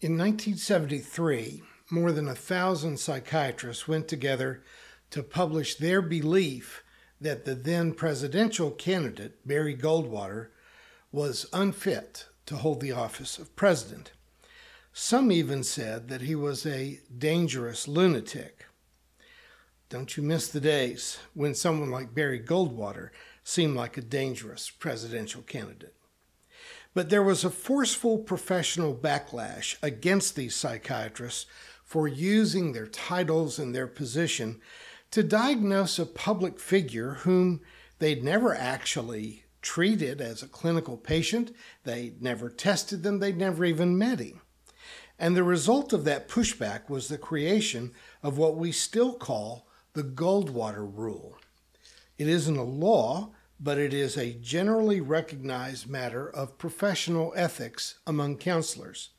In 1973, more than 1,000 psychiatrists went together to publish their belief that the then presidential candidate, Barry Goldwater, was unfit to hold the office of president. Some even said that he was a dangerous lunatic. Don't you miss the days when someone like Barry Goldwater seemed like a dangerous presidential candidate? But there was a forceful professional backlash against these psychiatrists for using their titles and their position to diagnose a public figure whom they'd never actually treated as a clinical patient. They'd never tested them. They'd never even met him. And the result of that pushback was the creation of what we still call the Goldwater Rule. It isn't a law, but it is a generally recognized matter of professional ethics among counselors,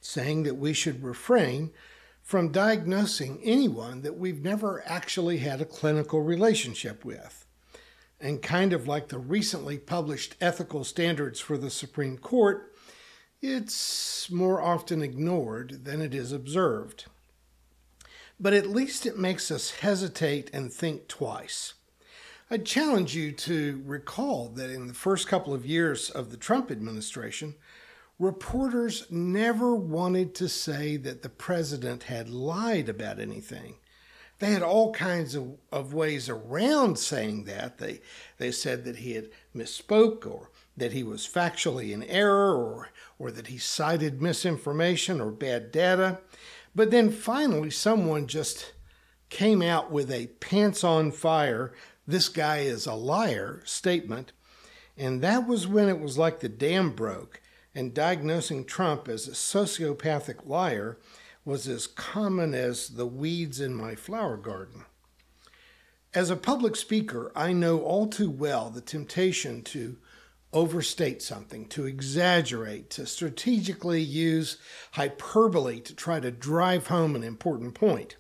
saying that we should refrain from diagnosing anyone that we've never actually had a clinical relationship with. And kind of like the recently published ethical standards for the Supreme Court, it's more often ignored than it is observed. But at least it makes us hesitate and think twice. I challenge you to recall that in the first couple of years of the Trump administration, reporters never wanted to say that the president had lied about anything. They had all kinds of ways around saying that. They said that he had misspoke, or that he was factually in error, or that he cited misinformation or bad data. But then finally someone just came out with a pants on fire, "This guy is a liar" statement. And that was when it was like the dam broke, and diagnosing Trump as a sociopathic liar was as common as the weeds in my flower garden. As a public speaker, I know all too well the temptation to overstate something, to exaggerate, to strategically use hyperbole to try to drive home an important point.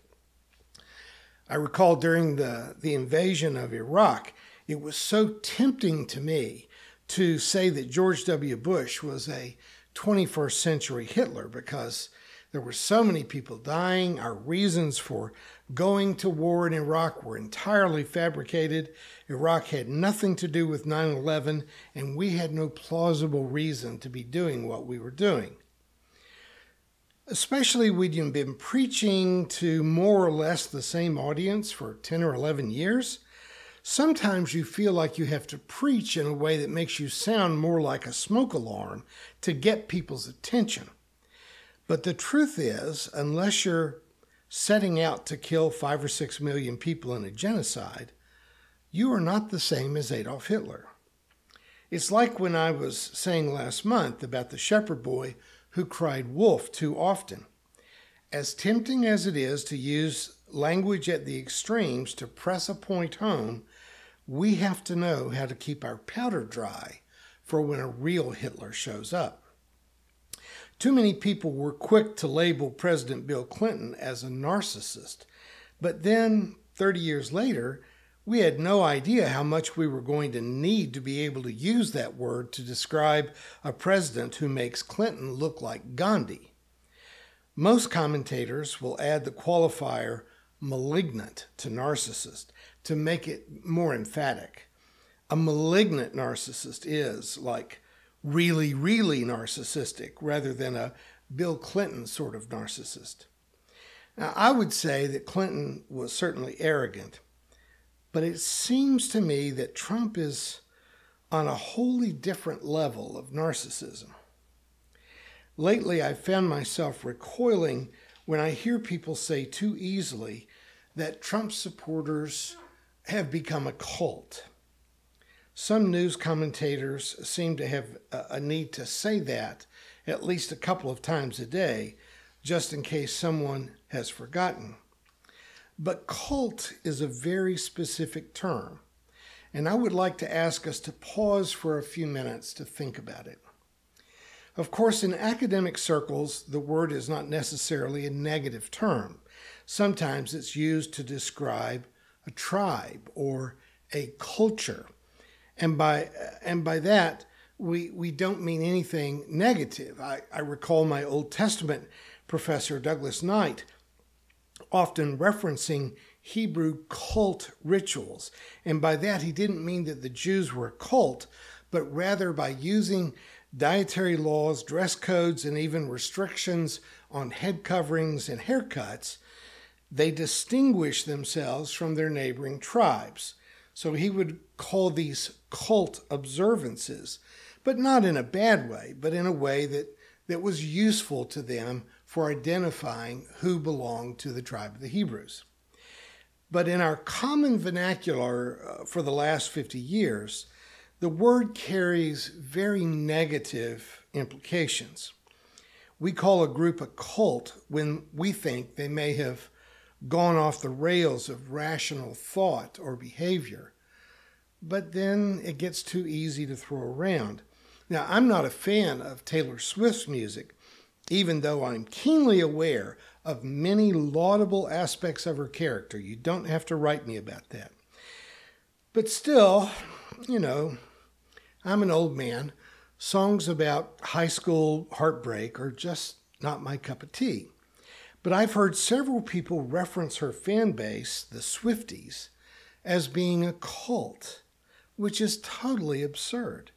I recall during the invasion of Iraq, it was so tempting to me to say that George W. Bush was a 21st century Hitler because there were so many people dying. Our reasons for going to war in Iraq were entirely fabricated. Iraq had nothing to do with 9/11, and we had no plausible reason to be doing what we were doing. Especially when you've been preaching to more or less the same audience for 10 or 11 years, sometimes you feel like you have to preach in a way that makes you sound more like a smoke alarm to get people's attention. But the truth is, unless you're setting out to kill 5 or 6 million people in a genocide, you are not the same as Adolf Hitler. It's like when I was saying last month about the shepherd boy who cried wolf too often. As tempting as it is to use language at the extremes to press a point home, we have to know how to keep our powder dry for when a real Hitler shows up. Too many people were quick to label President Bill Clinton as a narcissist, but then 30 years later, we had no idea how much we were going to need to be able to use that word to describe a president who makes Clinton look like Gandhi. Most commentators will add the qualifier malignant to narcissist to make it more emphatic. A malignant narcissist is like really, really narcissistic rather than a Bill Clinton sort of narcissist. Now, I would say that Clinton was certainly arrogant, but it seems to me that Trump is on a wholly different level of narcissism. Lately, I've found myself recoiling when I hear people say too easily that Trump supporters have become a cult. Some news commentators seem to have a need to say that at least a couple of times a day, just in case someone has forgotten. But cult is a very specific term, and I would like to ask us to pause for a few minutes to think about it. Of course, in academic circles, the word is not necessarily a negative term. Sometimes it's used to describe a tribe or a culture. And by that, we don't mean anything negative. I recall my Old Testament professor, Douglas Knight, often referencing Hebrew cult rituals. And by that, he didn't mean that the Jews were a cult, but rather by using dietary laws, dress codes, and even restrictions on head coverings and haircuts, they distinguished themselves from their neighboring tribes. So he would call these cult observances, but not in a bad way, but in a way that was useful to them for identifying who belonged to the tribe of the Hebrews. But in our common vernacular for the last 50 years, the word carries very negative implications. We call a group a cult when we think they may have gone off the rails of rational thought or behavior. But then it gets too easy to throw around. Now, I'm not a fan of Taylor Swift's music, even though I'm keenly aware of many laudable aspects of her character. You don't have to write me about that. But still, I'm an old man. Songs about high school heartbreak are just not my cup of tea. But I've heard several people reference her fan base, the Swifties, as being a cult, which is totally absurd.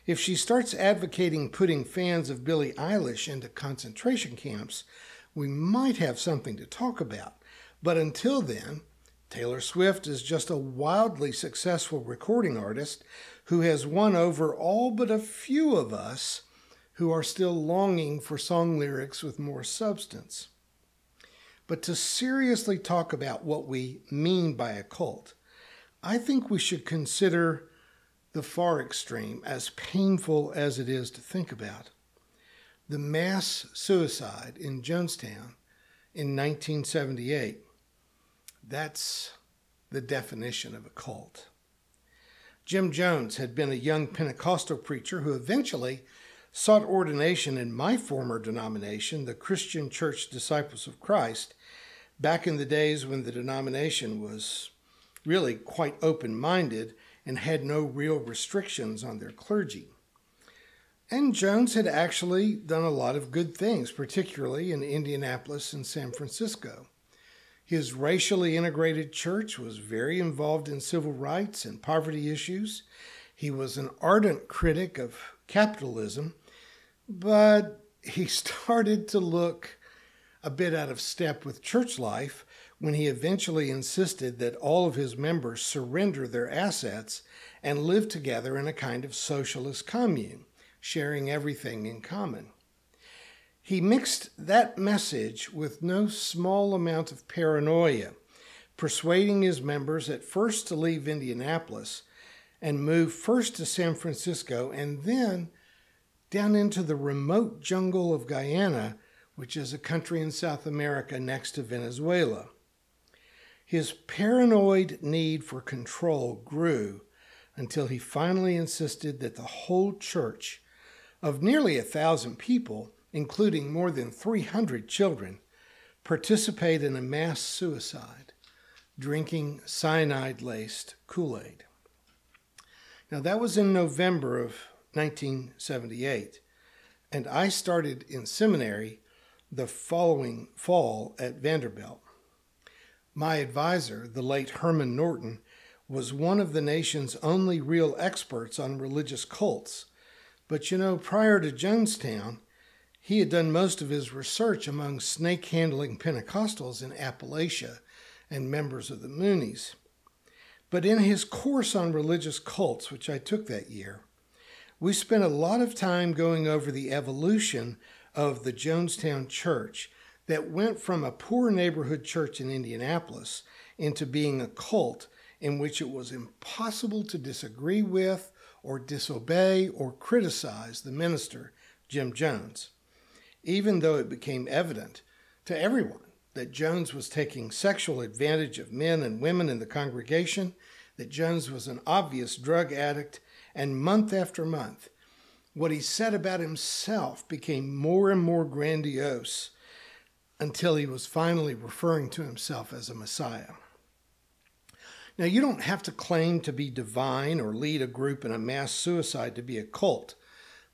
If she starts advocating putting fans of Billie Eilish into concentration camps, we might have something to talk about. But until then, Taylor Swift is just a wildly successful recording artist who has won over all but a few of us who are still longing for song lyrics with more substance. But to seriously talk about what we mean by a cult, I think we should consider the far extreme, as painful as it is to think about. The mass suicide in Jonestown in 1978. That's the definition of a cult. Jim Jones had been a young Pentecostal preacher who eventually sought ordination in my former denomination, the Christian Church Disciples of Christ, back in the days when the denomination was really quite open-minded and had no real restrictions on their clergy. And Jones had actually done a lot of good things, particularly in Indianapolis and San Francisco. His racially integrated church was very involved in civil rights and poverty issues. He was an ardent critic of capitalism, but he started to look a bit out of step with church life when he eventually insisted that all of his members surrender their assets and live together in a kind of socialist commune, sharing everything in common. He mixed that message with no small amount of paranoia, persuading his members at first to leave Indianapolis and move first to San Francisco and then down into the remote jungle of Guyana, which is a country in South America next to Venezuela. His paranoid need for control grew until he finally insisted that the whole church of nearly 1,000 people, including more than 300 children, participate in a mass suicide, drinking cyanide-laced Kool-Aid. Now, that was in November of 1978, and I started in seminary the following fall at Vanderbilt. My advisor, the late Herman Norton, was one of the nation's only real experts on religious cults. But prior to Jonestown, he had done most of his research among snake-handling Pentecostals in Appalachia and members of the Moonies. But in his course on religious cults, which I took that year, we spent a lot of time going over the evolution of the Jonestown church that went from a poor neighborhood church in Indianapolis into being a cult in which it was impossible to disagree with or disobey or criticize the minister, Jim Jones, even though it became evident to everyone that Jones was taking sexual advantage of men and women in the congregation, that Jones was an obvious drug addict, and month after month, what he said about himself became more and more grandiose until he was finally referring to himself as a Messiah. Now, you don't have to claim to be divine or lead a group in a mass suicide to be a cult.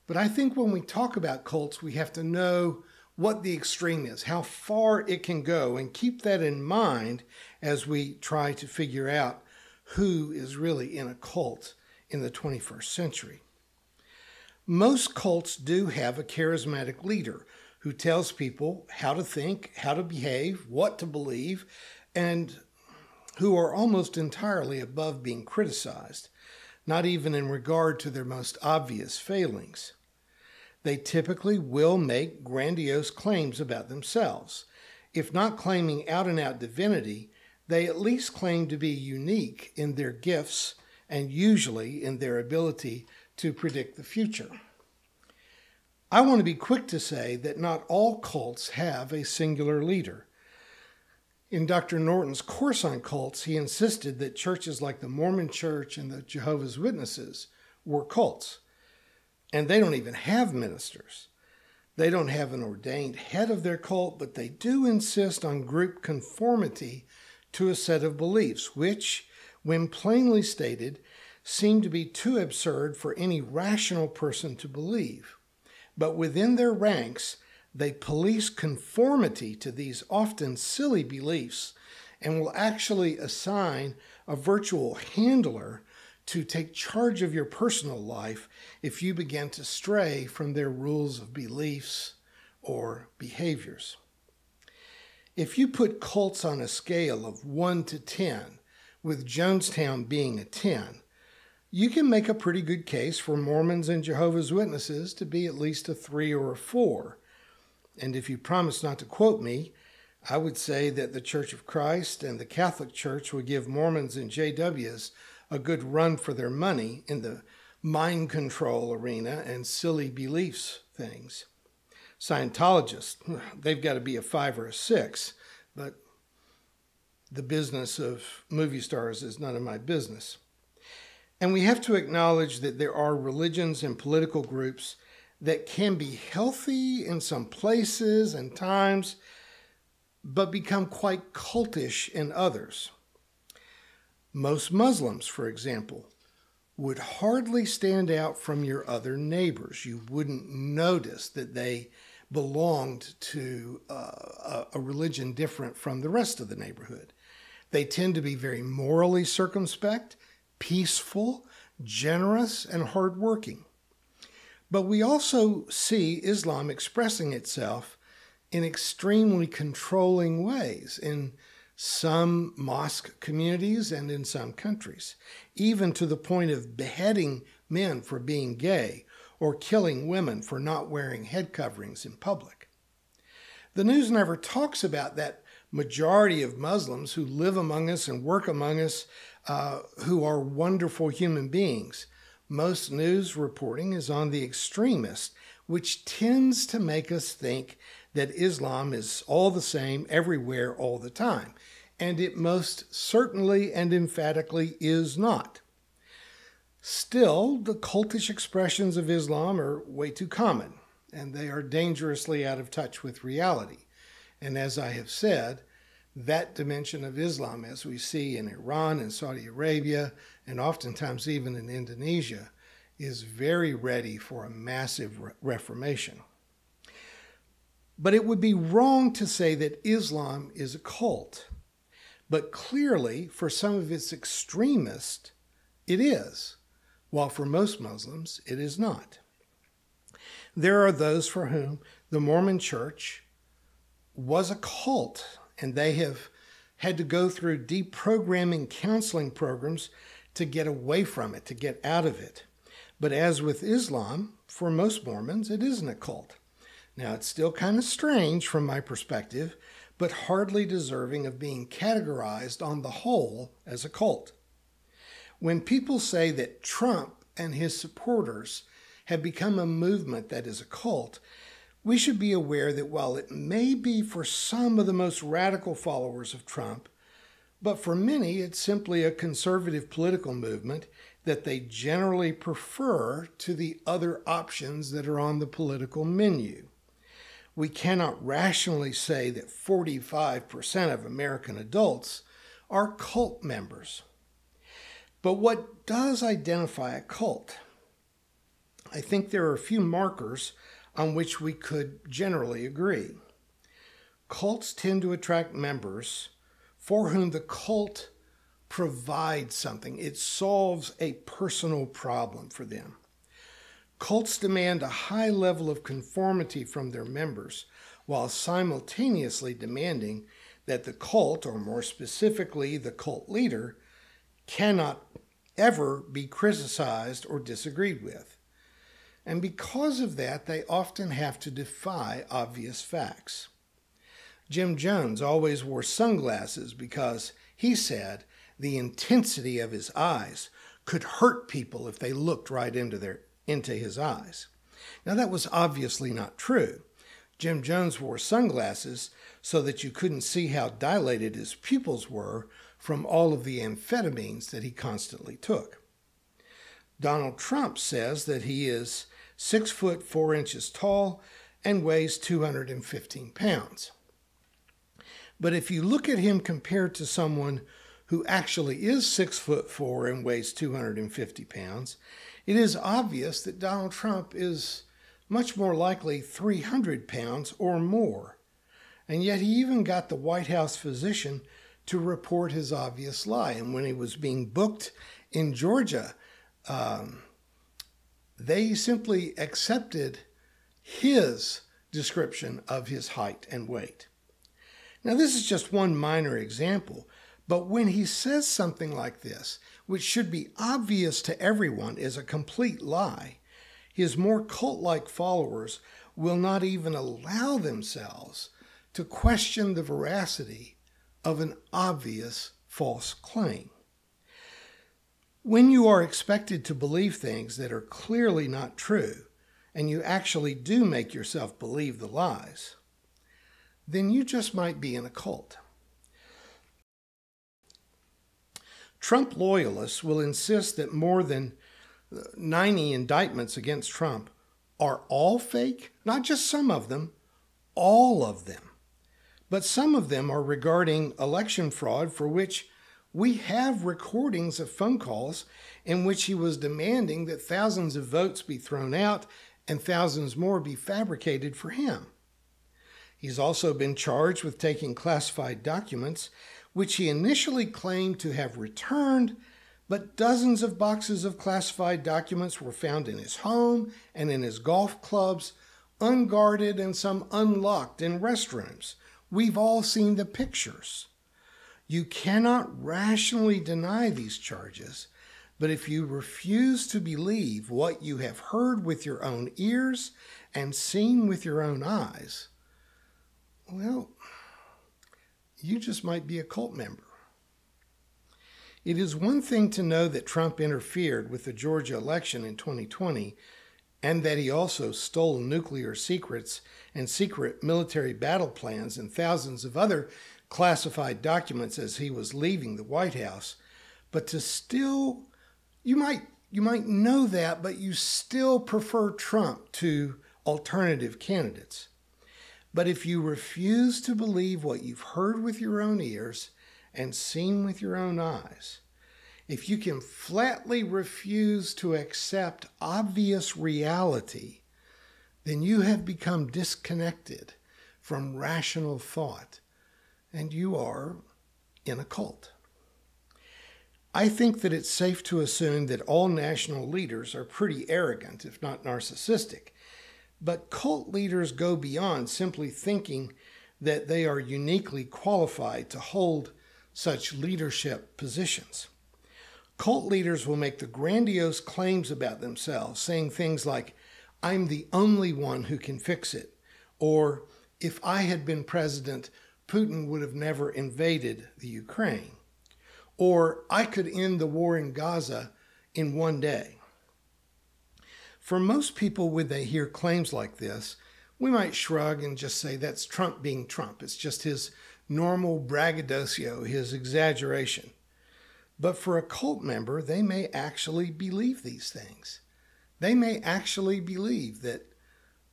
But I think when we talk about cults, we have to know what the extreme is, how far it can go, and keep that in mind as we try to figure out who is really in a cult in the 21st century. Most cults do have a charismatic leader who tells people how to think, how to behave, what to believe, and who are almost entirely above being criticized, not even in regard to their most obvious failings. They typically will make grandiose claims about themselves. If not claiming out-and-out divinity, they at least claim to be unique in their gifts and usually in their ability to predict the future. I want to be quick to say that not all cults have a singular leader. In Dr. Norton's course on cults, he insisted that churches like the Mormon Church and the Jehovah's Witnesses were cults. And they don't even have ministers. They don't have an ordained head of their cult, but they do insist on group conformity to a set of beliefs, which, when plainly stated, seem to be too absurd for any rational person to believe. But within their ranks, they police conformity to these often silly beliefs and will actually assign a virtual handler to take charge of your personal life if you begin to stray from their rules of beliefs or behaviors. If you put cults on a scale of 1 to 10, with Jonestown being a 10, you can make a pretty good case for Mormons and Jehovah's Witnesses to be at least a 3 or a 4. And if you promise not to quote me, I would say that the Church of Christ and the Catholic Church would give Mormons and JWs a good run for their money in the mind control arena and silly beliefs things. Scientologists, they've got to be a 5 or a 6, but the business of movie stars is none of my business. And we have to acknowledge that there are religions and political groups that can be healthy in some places and times, but become quite cultish in others. Most Muslims, for example, would hardly stand out from your other neighbors. You wouldn't notice that they belonged to a religion different from the rest of the neighborhood. They tend to be very morally circumspect, peaceful, generous, and hardworking. But we also see Islam expressing itself in extremely controlling ways in some mosque communities and in some countries, even to the point of beheading men for being gay or killing women for not wearing head coverings in public. The news never talks about that majority of Muslims who live among us and work among us, who are wonderful human beings. Most news reporting is on the extremists, which tends to make us think that Islam is all the same everywhere all the time. And it most certainly and emphatically is not. Still, the cultish expressions of Islam are way too common, and they are dangerously out of touch with reality. And as I have said, that dimension of Islam, as we see in Iran and Saudi Arabia, and oftentimes even in Indonesia, is very ready for a massive reformation. But it would be wrong to say that Islam is a cult. But clearly, for some of its extremists, it is, while for most Muslims, it is not. There are those for whom the Mormon Church was a cult, and they have had to go through deprogramming counseling programs to get away from it, to get out of it. But as with Islam, for most Mormons, it isn't a cult. Now, it's still kind of strange from my perspective, but hardly deserving of being categorized on the whole as a cult. When people say that Trump and his supporters have become a movement that is a cult, we should be aware that while it may be for some of the most radical followers of Trump, but for many it's simply a conservative political movement that they generally prefer to the other options that are on the political menu. We cannot rationally say that 45% of American adults are cult members. But what does identify a cult? I think there are a few markers on which we could generally agree. Cults tend to attract members for whom the cult provides something. It solves a personal problem for them. Cults demand a high level of conformity from their members, while simultaneously demanding that the cult, or more specifically the cult leader, cannot ever be criticized or disagreed with. And because of that, they often have to defy obvious facts. Jim Jones always wore sunglasses because, he said, the intensity of his eyes could hurt people if they looked right into his eyes. Now, that was obviously not true. Jim Jones wore sunglasses so that you couldn't see how dilated his pupils were from all of the amphetamines that he constantly took. Donald Trump says that he is 6 foot 4 inches tall and weighs 215 pounds. But if you look at him compared to someone who actually is 6 foot 4 and weighs 250 pounds, it is obvious that Donald Trump is much more likely 300 pounds or more. And yet he even got the White House physician to report his obvious lie. And when he was being booked in Georgia, they simply accepted his description of his height and weight. Now, this is just one minor example, but when he says something like this, which should be obvious to everyone is a complete lie, his more cult-like followers will not even allow themselves to question the veracity of an obvious false claim. When you are expected to believe things that are clearly not true, and you actually do make yourself believe the lies, then you just might be in a cult. Trump loyalists will insist that more than 90 indictments against Trump are all fake, not just some of them, all of them. But some of them are regarding election fraud for which we have recordings of phone calls in which he was demanding that thousands of votes be thrown out and thousands more be fabricated for him. He's also been charged with taking classified documents, which he initially claimed to have returned, but dozens of boxes of classified documents were found in his home and in his golf clubs, unguarded and some unlocked in restrooms. We've all seen the pictures. You cannot rationally deny these charges, but if you refuse to believe what you have heard with your own ears and seen with your own eyes, well, you just might be a cult member. It is one thing to know that Trump interfered with the Georgia election in 2020 and that he also stole nuclear secrets and secret military battle plans and thousands of other classified documents as he was leaving the White House. But to still, you might know that, but you still prefer Trump to alternative candidates. But if you refuse to believe what you've heard with your own ears and seen with your own eyes, if you can flatly refuse to accept obvious reality, then you have become disconnected from rational thought, and you are in a cult. I think that it's safe to assume that all national leaders are pretty arrogant, if not narcissistic. But cult leaders go beyond simply thinking that they are uniquely qualified to hold such leadership positions. Cult leaders will make the grandiose claims about themselves, saying things like, "I'm the only one who can fix it," or "If I had been president, Putin would have never invaded the Ukraine," or "I could end the war in Gaza in one day." For most people, when they hear claims like this, we might shrug and just say that's Trump being Trump. It's just his normal braggadocio, his exaggeration. But for a cult member, they may actually believe these things. They may actually believe that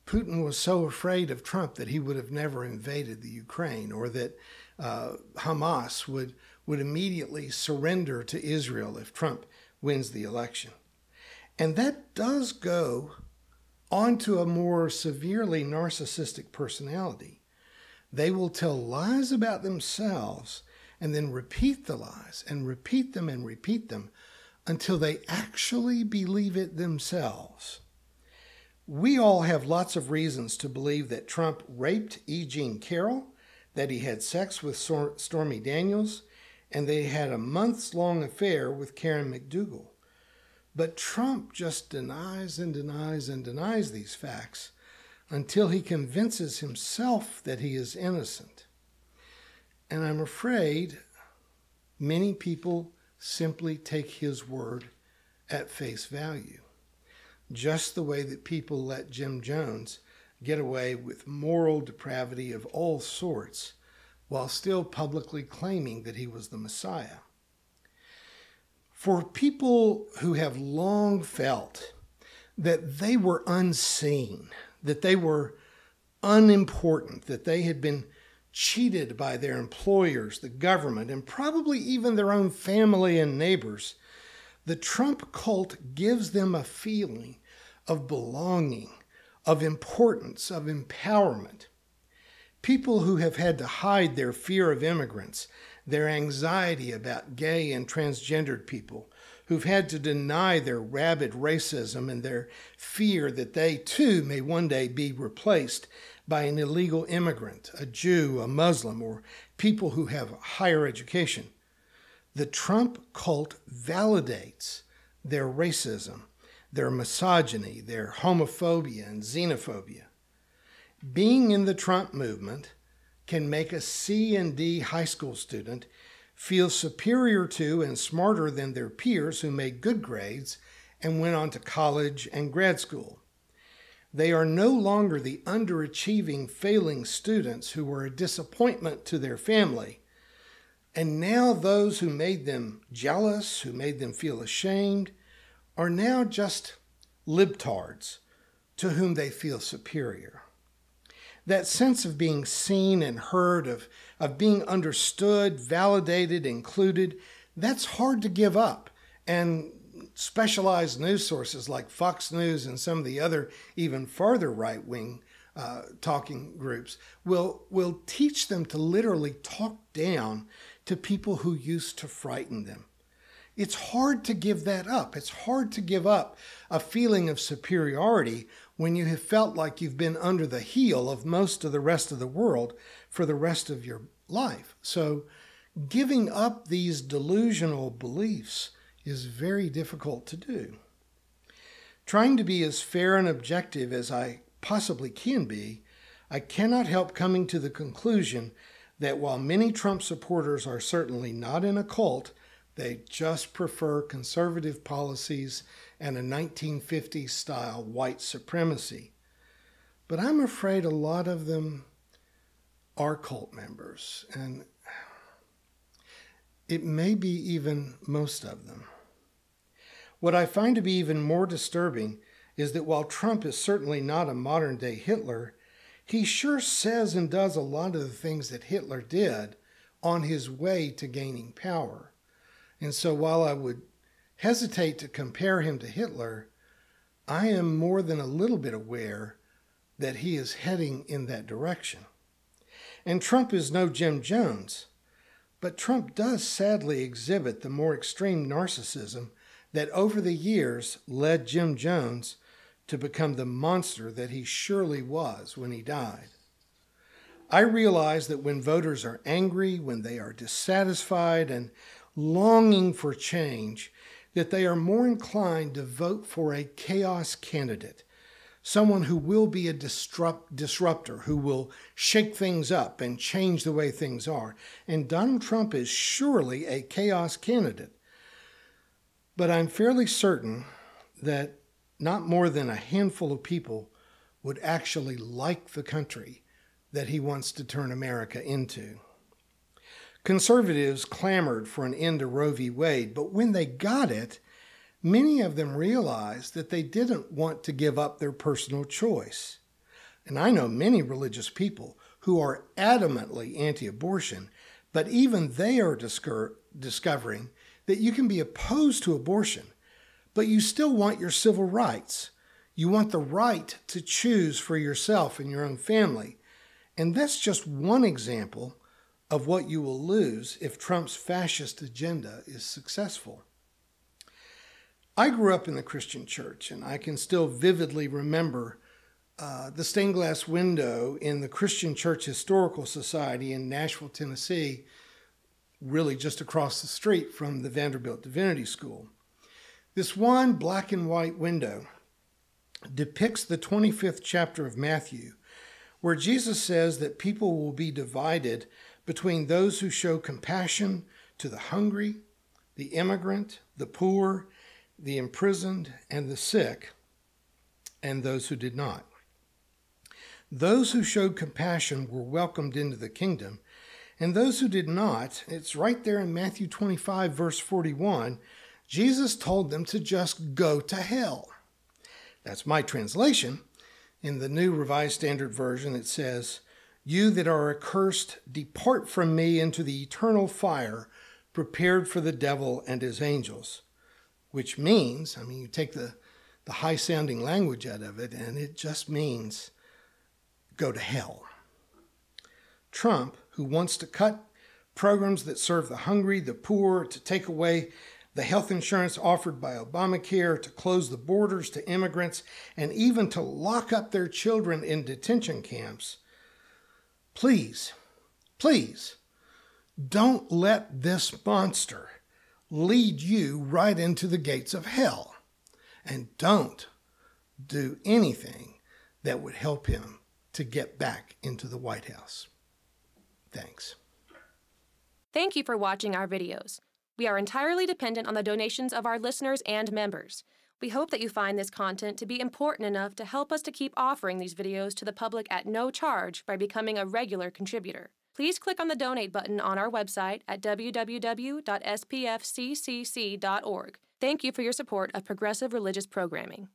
Putin was so afraid of Trump that he would have never invaded the Ukraine, or that Hamas would immediately surrender to Israel if Trump wins the election. And that does go onto a more severely narcissistic personality. They will tell lies about themselves and then repeat the lies and repeat them and repeat them until they actually believe it themselves. We all have lots of reasons to believe that Trump raped E. Jean Carroll, that he had sex with Stormy Daniels, and they had a months-long affair with Karen McDougal. But Trump just denies and denies and denies these facts until he convinces himself that he is innocent. And I'm afraid many people simply take his word at face value, just the way that people let Jim Jones get away with moral depravity of all sorts while still publicly claiming that he was the Messiah. For people who have long felt that they were unseen, that they were unimportant, that they had been cheated by their employers, the government, and probably even their own family and neighbors, the Trump cult gives them a feeling of belonging, of importance, of empowerment. People who have had to hide their fear of immigrants, their anxiety about gay and transgendered people, who've had to deny their rabid racism and their fear that they too may one day be replaced by an illegal immigrant, a Jew, a Muslim, or people who have higher education. The Trump cult validates their racism, their misogyny, their homophobia and xenophobia. Being in the Trump movement can make a C and D high school student feel superior to and smarter than their peers who made good grades and went on to college and grad school. They are no longer the underachieving, failing students who were a disappointment to their family. And now those who made them jealous, who made them feel ashamed, are now just libtards to whom they feel superior. That sense of being seen and heard, of being understood, validated, included, that's hard to give up. And specialized news sources like Fox News and some of the other even farther right-wing talking groups will teach them to literally talk down to people who used to frighten them. It's hard to give that up. It's hard to give up a feeling of superiority when you have felt like you've been under the heel of most of the rest of the world for the rest of your life. So giving up these delusional beliefs is very difficult to do. Trying to be as fair and objective as I possibly can be, I cannot help coming to the conclusion that while many Trump supporters are certainly not in a cult, they just prefer conservative policies and a 1950s-style white supremacy. But I'm afraid a lot of them are cult members, and it may be even most of them. What I find to be even more disturbing is that while Trump is certainly not a modern-day Hitler, he sure says and does a lot of the things that Hitler did on his way to gaining power. And so while I would hesitate to compare him to Hitler, I am more than a little bit aware that he is heading in that direction. And Trump is no Jim Jones, but Trump does sadly exhibit the more extreme narcissism that over the years led Jim Jones to become the monster that he surely was when he died. I realize that when voters are angry, when they are dissatisfied and longing for change, that they are more inclined to vote for a chaos candidate, someone who will be a disruptor, who will shake things up and change the way things are. And Donald Trump is surely a chaos candidate. But I'm fairly certain that not more than a handful of people would actually like the country that he wants to turn America into. Conservatives clamored for an end to Roe v. Wade, but when they got it, many of them realized that they didn't want to give up their personal choice. And I know many religious people who are adamantly anti-abortion, but even they are discovering that you can be opposed to abortion, but you still want your civil rights. You want the right to choose for yourself and your own family. And that's just one example of what you will lose if Trump's fascist agenda is successful. I grew up in the Christian church, and I can still vividly remember the stained glass window in the Christian Church Historical Society in Nashville, Tennessee, really just across the street from the Vanderbilt Divinity School. This one black and white window depicts the 25th chapter of Matthew, where Jesus says that people will be divided between those who show compassion to the hungry, the immigrant, the poor, the imprisoned, and the sick, and those who did not. Those who showed compassion were welcomed into the kingdom, and those who did not, it's right there in Matthew 25, verse 41, Jesus told them to just go to hell. That's my translation. In the New Revised Standard Version, it says, "You that are accursed, depart from me into the eternal fire prepared for the devil and his angels." Which means, you take the high-sounding language out of it, and it just means go to hell. Trump, who wants to cut programs that serve the hungry, the poor, to take away the health insurance offered by Obamacare, to close the borders to immigrants, and even to lock up their children in detention camps, please, don't let this monster lead you right into the gates of hell. And don't do anything that would help him to get back into the White House. Thanks. Thank you for watching our videos. We are entirely dependent on the donations of our listeners and members. We hope that you find this content to be important enough to help us to keep offering these videos to the public at no charge by becoming a regular contributor. Please click on the donate button on our website at www.spfccc.org. Thank you for your support of progressive religious programming.